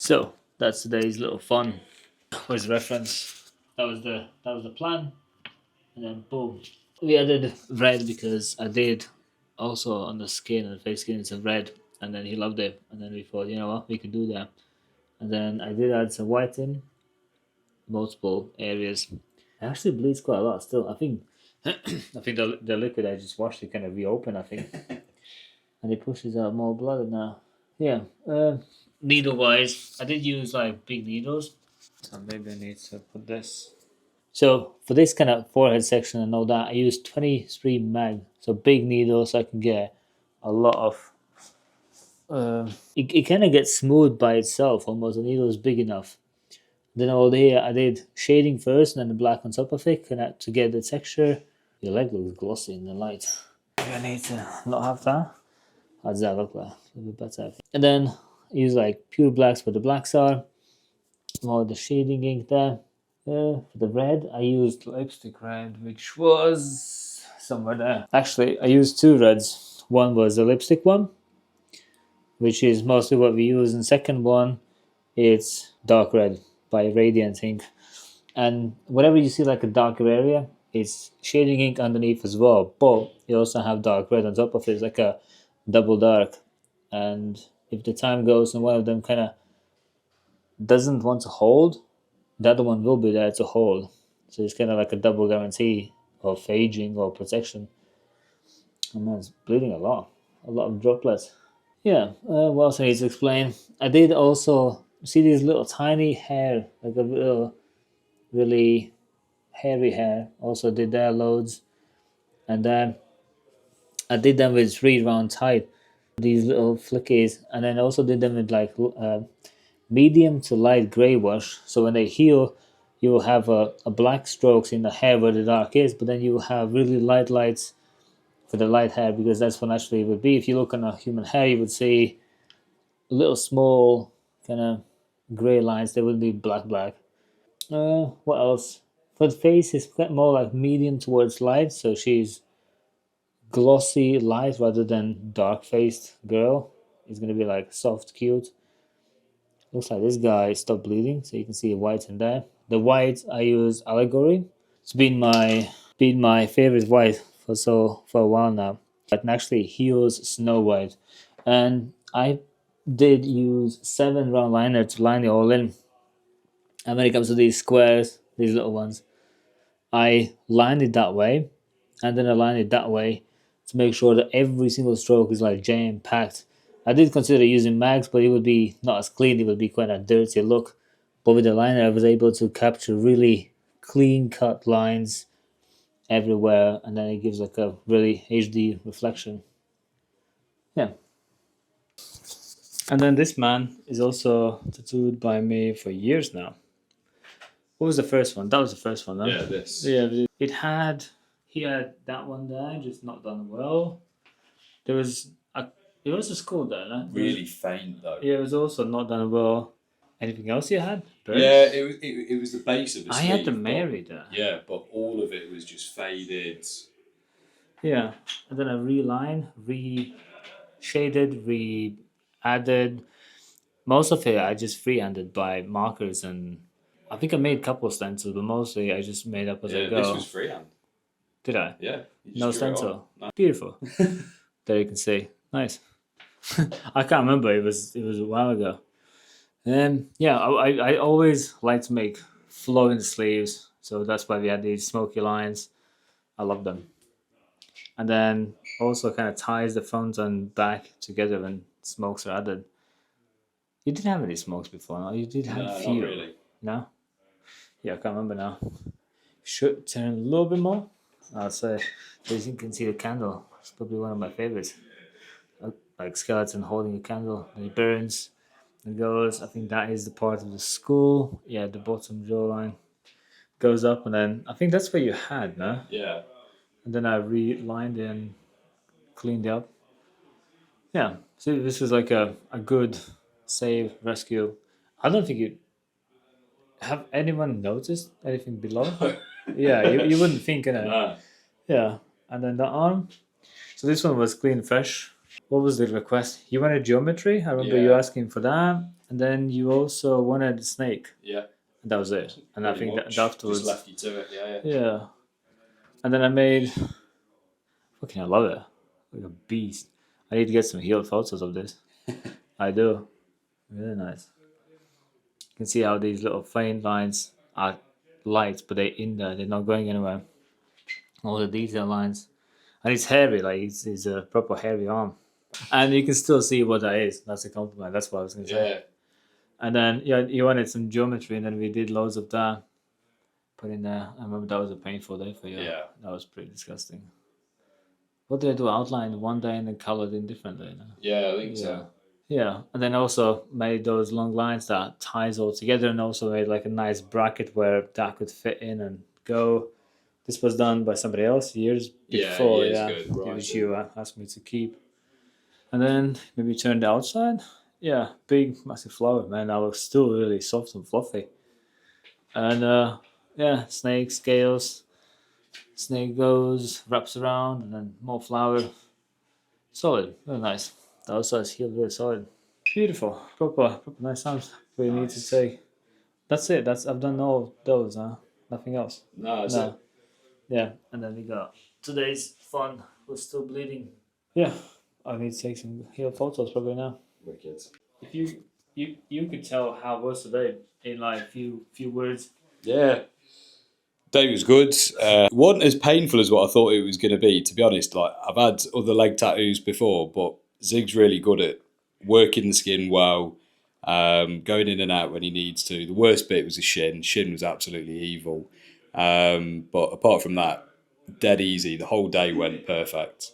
So that's today's little fun. Was reference. That was the plan, and then boom. We added red because I did also on the skin and the face skin some red, and then he loved it, and then we thought, you know what, we can do that, and then I did add some white in multiple areas. It actually bleeds quite a lot still. I think I think the liquid I just washed it kind of reopened. I think, and it pushes out more blood now. Yeah. Needle wise, I did use like big needles, so maybe I need to put this. So for this kind of forehead section and all that, I use 23 mag, so big needles, so I can get a lot of. It kind of gets smooth by itself almost. The needle is big enough. Then over here, I did shading first, and then the black on top of it, to get the texture. Your leg looks glossy in the light. Maybe I need to not have that. How does that look like? A little bit better. And then I use like pure blacks where the blacks are. More the shading ink there. For the red, I used lipstick red, which was somewhere there. Actually, I used two reds. One was the lipstick one, which is mostly what we use, and second one, it's dark red by Radiant Ink. And whenever you see like a darker area, it's shading ink underneath as well, but you also have dark red on top of it. It's like a double dark. And if the time goes and one of them kind of doesn't want to hold, the other one will be there to hold. So it's kind of like a double guarantee of aging or protection. And man, it's bleeding a lot of droplets. Yeah, what else I need to explain? I did also see these little tiny hair, like a little really hairy hair. Also did there loads, and then I did them with 3 round tight, these little flickies, and then also did them with like medium to light gray wash. So when they heal, you will have a black strokes in the hair where the dark is, but then you will have really light lights for the light hair, because that's what naturally it would be. If you look on a human hair, you would see little small kind of gray lines. They would be black. What else? For the face, it's more like medium towards light, so she's glossy light rather than dark faced girl. It's gonna be like soft, cute. Looks like this guy stopped bleeding, so you can see white in there. The white I use Allegory. It's been my favorite white for a while now. It actually heals Snow White, and I did use 7 round liner to line it all in. And when it comes to these squares, these little ones, I lined it that way, and then I lined it that way to make sure that every single stroke is like jam packed. I did consider using mags, but it would be not as clean. It would be quite a dirty look. But with the liner, I was able to capture really clean cut lines everywhere, and then it gives like a really HD reflection. Yeah. And then this man is also tattooed by me for years now. What was the first one? That was the first one, huh? Yeah, this. Yeah, he had that one there, just not done well. There was a school there, no? Really faint though. Yeah, it was also not done well. Anything else you had? Birds? Yeah, it was the base of the I sleeve. had the Mary there. Yeah, but all of it was just faded. Yeah, and then I relined, re-shaded, re-added. Most of it I just freehanded by markers, and I think I made a couple of stencils, but mostly I just made up as I Yeah, go. this was freehand. Did I? Yeah. you just No drew it stencil. on. No. Beautiful. There you can see. Nice. I can't remember. It was a while ago. Yeah, I always like to make flowing sleeves, so that's why we had these smoky lines. I love them. And then also kind of ties the front and back together when smokes are added. You didn't have any smokes before, no? You did have No, a few. not really. No? Yeah, I can't remember now. Should turn a little bit more. I'll say, so you can see the candle. It's probably one of my favorites. Like skeleton holding a candle, and it burns and goes. I think that is the part of the skull. Yeah, the bottom jawline goes up, and then I think that's where you had, no? Yeah. And then I relined it and cleaned it up. Yeah, so this was like a good save rescue. I don't think you have anyone noticed anything below. Yeah, you wouldn't think, No. Yeah, and then the arm. So this one was clean, fresh. What was the request? You wanted geometry. I remember you Yeah. asking for that, And then you also wanted the snake. Yeah. And that was it. And I Pretty think much. that afterwards. Just left you to it. Yeah. Yeah. And then I made. Fucking, I love it. Like a beast. I need to get some healed photos of this. I do. Really nice. You can see how these little faint lines are light, but they're in there. They're not going anywhere. All the detail lines. And it's hairy, like it's a proper hairy arm. And you can still see what that is. That's a compliment. That's what I was going to say. Yeah. And then yeah, you wanted some geometry, and then we did loads of that. Put in there. I remember that was a painful day for you. Yeah. That was pretty disgusting. What did I do? Outline one day and then colored in different day. No? Yeah, I think so. Yeah, and then also made those long lines that ties all together, and also made like a nice bracket where that could fit in and go. This was done by somebody else years before. years Yeah, ago, right, which yeah. you asked me to keep. And then maybe turn the outside. Yeah, big massive flower, man. That looks still really soft and fluffy. And yeah, snake scales. Snake goes, wraps around, and then more flower. Solid, very nice. The outside is healed, very solid. Beautiful, proper nice sounds. We need to take. That's it. I've done all those. Nothing else. No, that's No. Yeah, and then we got today's fun. We're still bleeding. Yeah, I need to take some healed photos probably now. wicked. If you could tell how it was today in like few words. Yeah. Day was good. It wasn't as painful as what I thought it was going to be, to be honest. Like, I've had other leg tattoos before, but Zig's really good at working the skin well, going in and out when he needs to. The worst bit was the shin. Shin was absolutely evil. But apart from that, dead easy. The whole day went perfect.